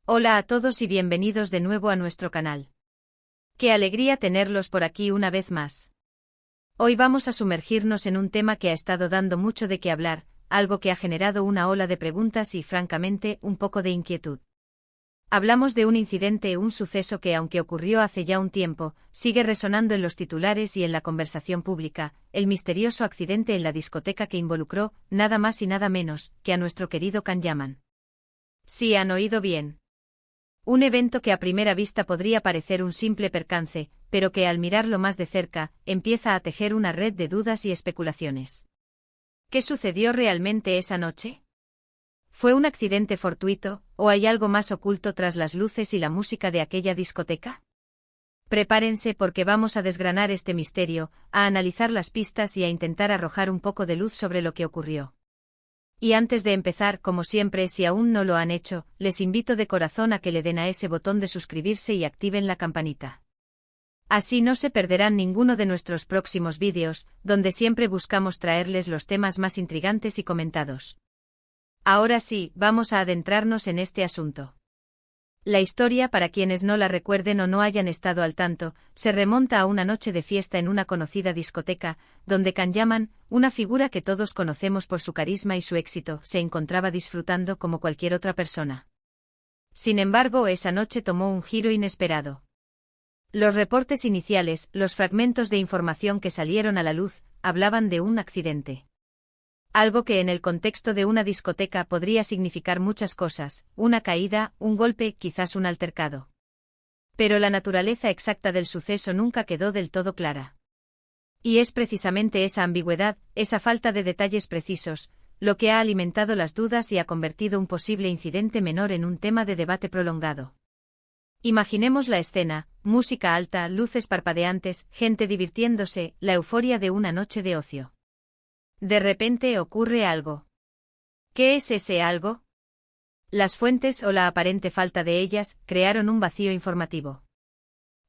Hola a todos y bienvenidos de nuevo a nuestro canal. Qué alegría tenerlos por aquí una vez más. Hoy vamos a sumergirnos en un tema que ha estado dando mucho de qué hablar, algo que ha generado una ola de preguntas y, francamente, un poco de inquietud. Hablamos de un incidente, un suceso que, aunque ocurrió hace ya un tiempo, sigue resonando en los titulares y en la conversación pública, el misterioso accidente en la discoteca que involucró, nada más y nada menos, que a nuestro querido Can Yaman. Sí, han oído bien. Un evento que a primera vista podría parecer un simple percance, pero que al mirarlo más de cerca, empieza a tejer una red de dudas y especulaciones. ¿Qué sucedió realmente esa noche? ¿Fue un accidente fortuito, o hay algo más oculto tras las luces y la música de aquella discoteca? Prepárense porque vamos a desgranar este misterio, a analizar las pistas y a intentar arrojar un poco de luz sobre lo que ocurrió. Y antes de empezar, como siempre, si aún no lo han hecho, les invito de corazón a que le den a ese botón de suscribirse y activen la campanita. Así no se perderán ninguno de nuestros próximos vídeos, donde siempre buscamos traerles los temas más intrigantes y comentados. Ahora sí, vamos a adentrarnos en este asunto. La historia, para quienes no la recuerden o no hayan estado al tanto, se remonta a una noche de fiesta en una conocida discoteca, donde Can Yaman, una figura que todos conocemos por su carisma y su éxito, se encontraba disfrutando como cualquier otra persona. Sin embargo, esa noche tomó un giro inesperado. Los reportes iniciales, los fragmentos de información que salieron a la luz, hablaban de un accidente. Algo que en el contexto de una discoteca podría significar muchas cosas, una caída, un golpe, quizás un altercado. Pero la naturaleza exacta del suceso nunca quedó del todo clara. Y es precisamente esa ambigüedad, esa falta de detalles precisos, lo que ha alimentado las dudas y ha convertido un posible incidente menor en un tema de debate prolongado. Imaginemos la escena, música alta, luces parpadeantes, gente divirtiéndose, la euforia de una noche de ocio. De repente ocurre algo. ¿Qué es ese algo? Las fuentes o la aparente falta de ellas crearon un vacío informativo.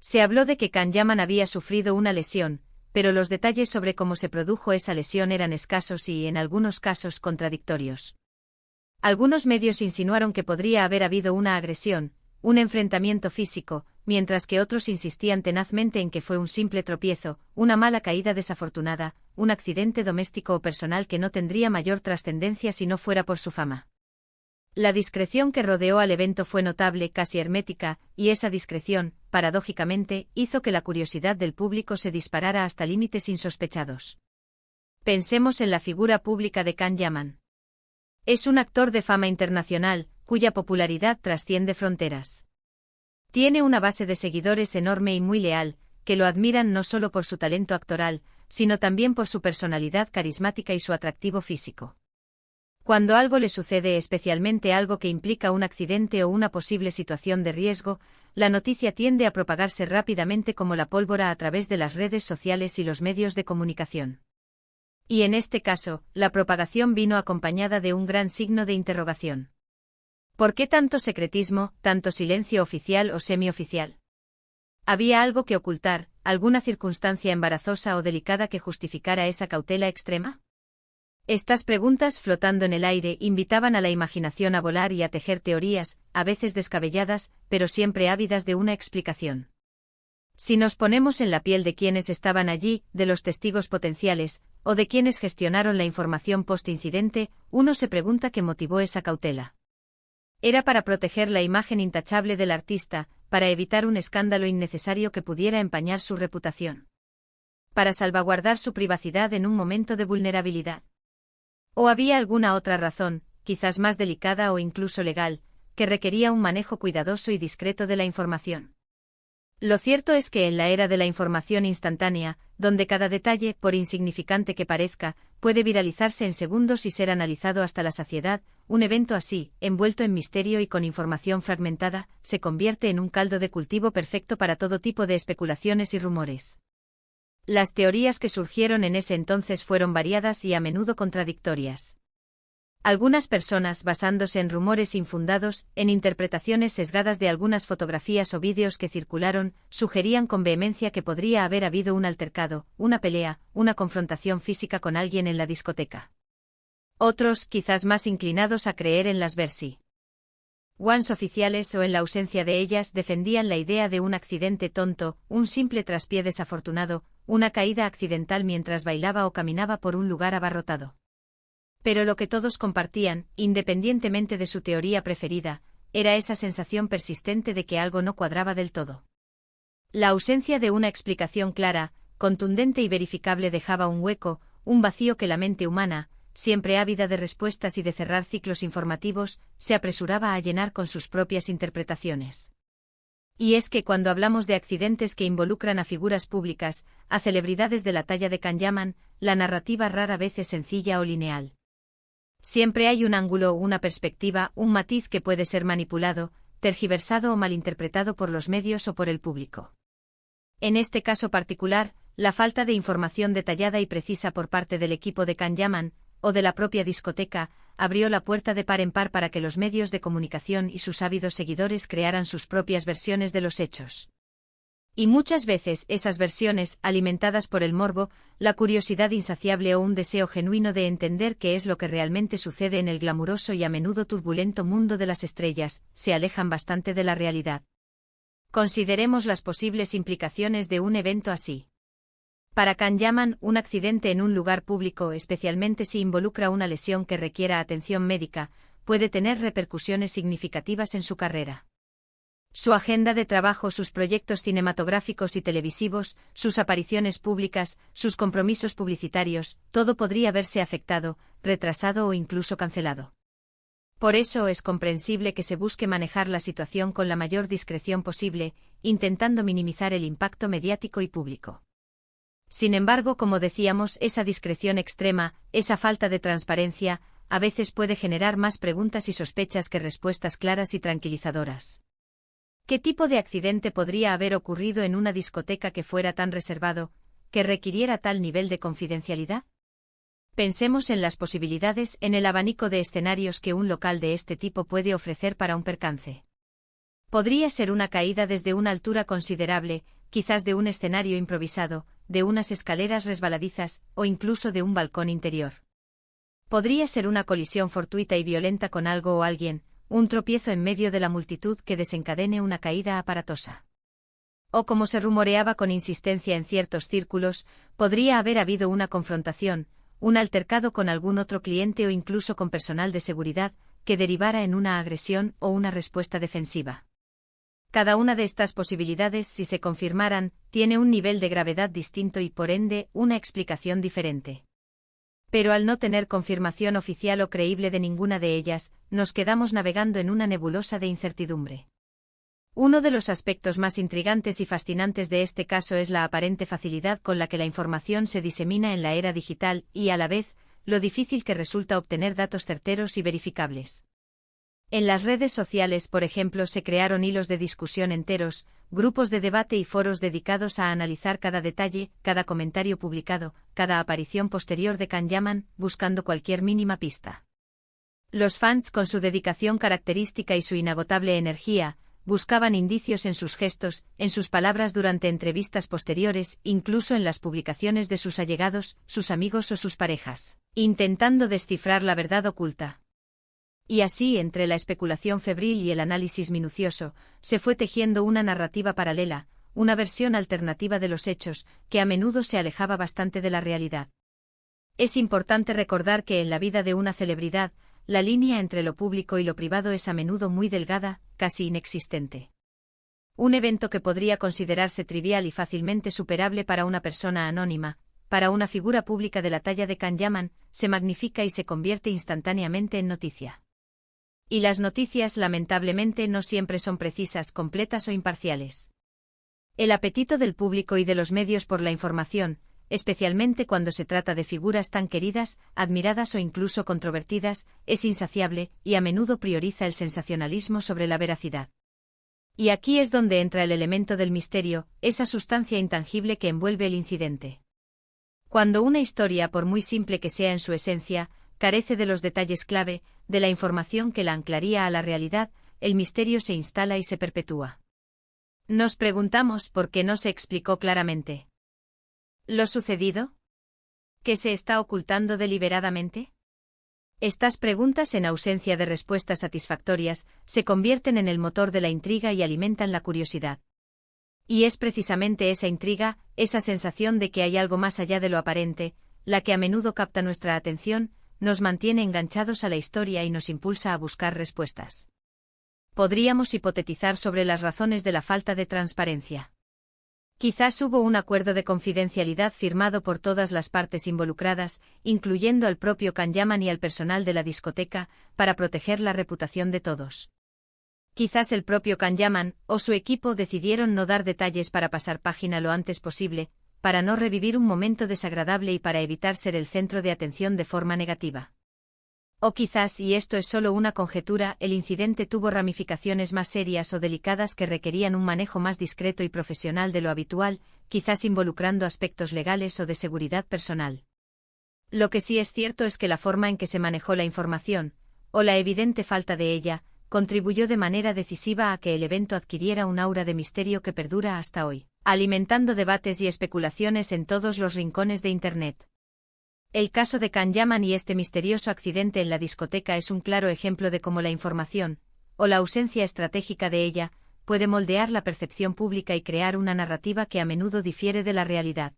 Se habló de que Can Yaman había sufrido una lesión, pero los detalles sobre cómo se produjo esa lesión eran escasos y, en algunos casos, contradictorios. Algunos medios insinuaron que podría haber habido una agresión, un enfrentamiento físico, mientras que otros insistían tenazmente en que fue un simple tropiezo, una mala caída desafortunada, un accidente doméstico o personal que no tendría mayor trascendencia si no fuera por su fama. La discreción que rodeó al evento fue notable, casi hermética, y esa discreción, paradójicamente, hizo que la curiosidad del público se disparara hasta límites insospechados. Pensemos en la figura pública de Can Yaman. Es un actor de fama internacional, cuya popularidad trasciende fronteras. Tiene una base de seguidores enorme y muy leal, que lo admiran no solo por su talento actoral, sino también por su personalidad carismática y su atractivo físico. Cuando algo le sucede, especialmente algo que implica un accidente o una posible situación de riesgo, la noticia tiende a propagarse rápidamente como la pólvora a través de las redes sociales y los medios de comunicación. Y en este caso, la propagación vino acompañada de un gran signo de interrogación. ¿Por qué tanto secretismo, tanto silencio oficial o semioficial? ¿Había algo que ocultar, alguna circunstancia embarazosa o delicada que justificara esa cautela extrema? Estas preguntas flotando en el aire invitaban a la imaginación a volar y a tejer teorías, a veces descabelladas, pero siempre ávidas de una explicación. Si nos ponemos en la piel de quienes estaban allí, de los testigos potenciales, o de quienes gestionaron la información post-incidente, uno se pregunta qué motivó esa cautela. ¿Era para proteger la imagen intachable del artista, para evitar un escándalo innecesario que pudiera empañar su reputación? ¿Para salvaguardar su privacidad en un momento de vulnerabilidad? ¿O había alguna otra razón, quizás más delicada o incluso legal, que requería un manejo cuidadoso y discreto de la información? Lo cierto es que en la era de la información instantánea, donde cada detalle, por insignificante que parezca, puede viralizarse en segundos y ser analizado hasta la saciedad, un evento así, envuelto en misterio y con información fragmentada, se convierte en un caldo de cultivo perfecto para todo tipo de especulaciones y rumores. Las teorías que surgieron en ese entonces fueron variadas y a menudo contradictorias. Algunas personas, basándose en rumores infundados, en interpretaciones sesgadas de algunas fotografías o vídeos que circularon, sugerían con vehemencia que podría haber habido un altercado, una pelea, una confrontación física con alguien en la discoteca. Otros, quizás más inclinados a creer en las versi. Ones oficiales o en la ausencia de ellas defendían la idea de un accidente tonto, un simple traspié desafortunado, una caída accidental mientras bailaba o caminaba por un lugar abarrotado. Pero lo que todos compartían, independientemente de su teoría preferida, era esa sensación persistente de que algo no cuadraba del todo. La ausencia de una explicación clara, contundente y verificable dejaba un hueco, un vacío que la mente humana, siempre ávida de respuestas y de cerrar ciclos informativos, se apresuraba a llenar con sus propias interpretaciones. Y es que cuando hablamos de accidentes que involucran a figuras públicas, a celebridades de la talla de Can-Yaman, la narrativa rara vez es sencilla o lineal. Siempre hay un ángulo, una perspectiva, un matiz que puede ser manipulado, tergiversado o malinterpretado por los medios o por el público. En este caso particular, la falta de información detallada y precisa por parte del equipo de Can-Yaman, o de la propia discoteca, abrió la puerta de par en par para que los medios de comunicación y sus ávidos seguidores crearan sus propias versiones de los hechos. Y muchas veces esas versiones, alimentadas por el morbo, la curiosidad insaciable o un deseo genuino de entender qué es lo que realmente sucede en el glamuroso y a menudo turbulento mundo de las estrellas, se alejan bastante de la realidad. Consideremos las posibles implicaciones de un evento así. Para Can-Yaman, un accidente en un lugar público, especialmente si involucra una lesión que requiera atención médica, puede tener repercusiones significativas en su carrera. Su agenda de trabajo, sus proyectos cinematográficos y televisivos, sus apariciones públicas, sus compromisos publicitarios, todo podría verse afectado, retrasado o incluso cancelado. Por eso es comprensible que se busque manejar la situación con la mayor discreción posible, intentando minimizar el impacto mediático y público. Sin embargo, como decíamos, esa discreción extrema, esa falta de transparencia, a veces puede generar más preguntas y sospechas que respuestas claras y tranquilizadoras. ¿Qué tipo de accidente podría haber ocurrido en una discoteca que fuera tan reservado, que requiriera tal nivel de confidencialidad? Pensemos en las posibilidades, en el abanico de escenarios que un local de este tipo puede ofrecer para un percance. Podría ser una caída desde una altura considerable, quizás de un escenario improvisado, de unas escaleras resbaladizas, o incluso de un balcón interior. Podría ser una colisión fortuita y violenta con algo o alguien, un tropiezo en medio de la multitud que desencadene una caída aparatosa. O como se rumoreaba con insistencia en ciertos círculos, podría haber habido una confrontación, un altercado con algún otro cliente o incluso con personal de seguridad, que derivara en una agresión o una respuesta defensiva. Cada una de estas posibilidades, si se confirmaran, tiene un nivel de gravedad distinto y por ende, una explicación diferente. Pero al no tener confirmación oficial o creíble de ninguna de ellas, nos quedamos navegando en una nebulosa de incertidumbre. Uno de los aspectos más intrigantes y fascinantes de este caso es la aparente facilidad con la que la información se disemina en la era digital y, a la vez, lo difícil que resulta obtener datos certeros y verificables. En las redes sociales, por ejemplo, se crearon hilos de discusión enteros, grupos de debate y foros dedicados a analizar cada detalle, cada comentario publicado, cada aparición posterior de Can-Yaman, buscando cualquier mínima pista. Los fans, con su dedicación característica y su inagotable energía, buscaban indicios en sus gestos, en sus palabras durante entrevistas posteriores, incluso en las publicaciones de sus allegados, sus amigos o sus parejas, intentando descifrar la verdad oculta. Y así, entre la especulación febril y el análisis minucioso, se fue tejiendo una narrativa paralela, una versión alternativa de los hechos, que a menudo se alejaba bastante de la realidad. Es importante recordar que en la vida de una celebridad, la línea entre lo público y lo privado es a menudo muy delgada, casi inexistente. Un evento que podría considerarse trivial y fácilmente superable para una persona anónima, para una figura pública de la talla de Can-Yaman, se magnifica y se convierte instantáneamente en noticia. Y las noticias, lamentablemente, no siempre son precisas, completas o imparciales. El apetito del público y de los medios por la información, especialmente cuando se trata de figuras tan queridas, admiradas o incluso controvertidas, es insaciable, y a menudo prioriza el sensacionalismo sobre la veracidad. Y aquí es donde entra el elemento del misterio, esa sustancia intangible que envuelve el incidente. Cuando una historia, por muy simple que sea en su esencia, carece de los detalles clave, de la información que la anclaría a la realidad, el misterio se instala y se perpetúa. Nos preguntamos por qué no se explicó claramente. ¿Lo sucedido? ¿Qué se está ocultando deliberadamente? Estas preguntas, en ausencia de respuestas satisfactorias, se convierten en el motor de la intriga y alimentan la curiosidad. Y es precisamente esa intriga, esa sensación de que hay algo más allá de lo aparente, la que a menudo capta nuestra atención, nos mantiene enganchados a la historia y nos impulsa a buscar respuestas. Podríamos hipotetizar sobre las razones de la falta de transparencia. Quizás hubo un acuerdo de confidencialidad firmado por todas las partes involucradas, incluyendo al propio Kanyaman y al personal de la discoteca, para proteger la reputación de todos. Quizás el propio Kanyaman o su equipo decidieron no dar detalles para pasar página lo antes posible, para no revivir un momento desagradable y para evitar ser el centro de atención de forma negativa. O quizás, y esto es solo una conjetura, el incidente tuvo ramificaciones más serias o delicadas que requerían un manejo más discreto y profesional de lo habitual, quizás involucrando aspectos legales o de seguridad personal. Lo que sí es cierto es que la forma en que se manejó la información, o la evidente falta de ella, contribuyó de manera decisiva a que el evento adquiriera un aura de misterio que perdura hasta hoy, alimentando debates y especulaciones en todos los rincones de Internet. El caso de Kanyaman y este misterioso accidente en la discoteca es un claro ejemplo de cómo la información, o la ausencia estratégica de ella, puede moldear la percepción pública y crear una narrativa que a menudo difiere de la realidad.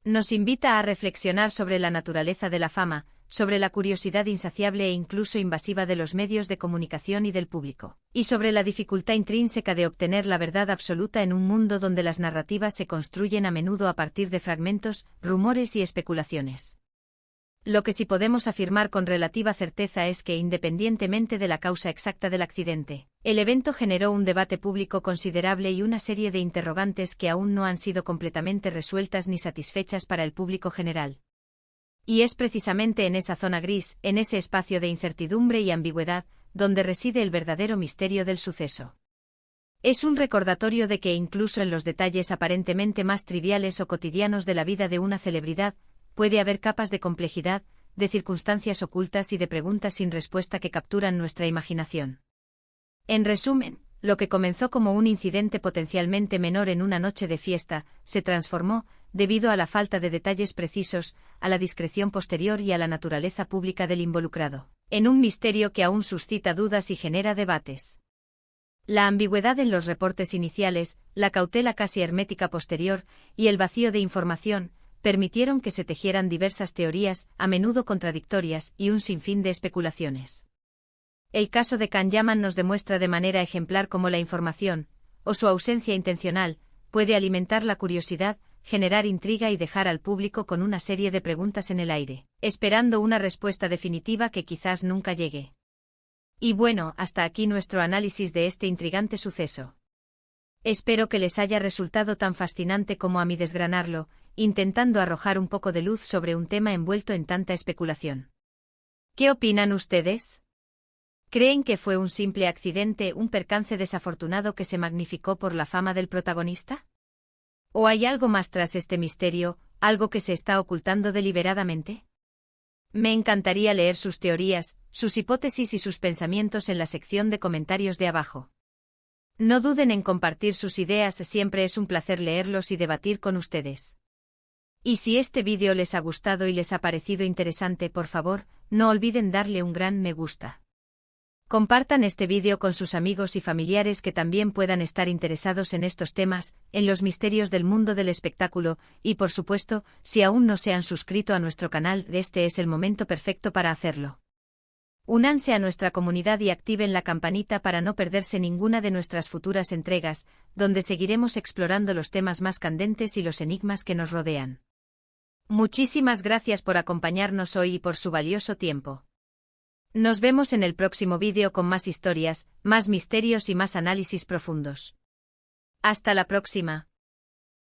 Nos invita a reflexionar sobre la naturaleza de la fama, sobre la curiosidad insaciable e incluso invasiva de los medios de comunicación y del público, y sobre la dificultad intrínseca de obtener la verdad absoluta en un mundo donde las narrativas se construyen a menudo a partir de fragmentos, rumores y especulaciones. Lo que sí podemos afirmar con relativa certeza es que, independientemente de la causa exacta del accidente, el evento generó un debate público considerable y una serie de interrogantes que aún no han sido completamente resueltas ni satisfechas para el público general. Y es precisamente en esa zona gris, en ese espacio de incertidumbre y ambigüedad, donde reside el verdadero misterio del suceso. Es un recordatorio de que incluso en los detalles aparentemente más triviales o cotidianos de la vida de una celebridad, puede haber capas de complejidad, de circunstancias ocultas y de preguntas sin respuesta que capturan nuestra imaginación. En resumen, lo que comenzó como un incidente potencialmente menor en una noche de fiesta, se transformó, debido a la falta de detalles precisos, a la discreción posterior y a la naturaleza pública del involucrado, en un misterio que aún suscita dudas y genera debates. La ambigüedad en los reportes iniciales, la cautela casi hermética posterior, y el vacío de información, permitieron que se tejieran diversas teorías, a menudo contradictorias, y un sinfín de especulaciones. El caso de Kanyaman nos demuestra de manera ejemplar cómo la información, o su ausencia intencional, puede alimentar la curiosidad, generar intriga y dejar al público con una serie de preguntas en el aire, esperando una respuesta definitiva que quizás nunca llegue. Y bueno, hasta aquí nuestro análisis de este intrigante suceso. Espero que les haya resultado tan fascinante como a mí desgranarlo, intentando arrojar un poco de luz sobre un tema envuelto en tanta especulación. ¿Qué opinan ustedes? ¿Creen que fue un simple accidente, un percance desafortunado que se magnificó por la fama del protagonista? ¿O hay algo más tras este misterio, algo que se está ocultando deliberadamente? Me encantaría leer sus teorías, sus hipótesis y sus pensamientos en la sección de comentarios de abajo. No duden en compartir sus ideas, siempre es un placer leerlos y debatir con ustedes. Y si este vídeo les ha gustado y les ha parecido interesante, por favor, no olviden darle un gran me gusta. Compartan este vídeo con sus amigos y familiares que también puedan estar interesados en estos temas, en los misterios del mundo del espectáculo, y por supuesto, si aún no se han suscrito a nuestro canal, este es el momento perfecto para hacerlo. Únanse a nuestra comunidad y activen la campanita para no perderse ninguna de nuestras futuras entregas, donde seguiremos explorando los temas más candentes y los enigmas que nos rodean. Muchísimas gracias por acompañarnos hoy y por su valioso tiempo. Nos vemos en el próximo vídeo con más historias, más misterios y más análisis profundos. Hasta la próxima.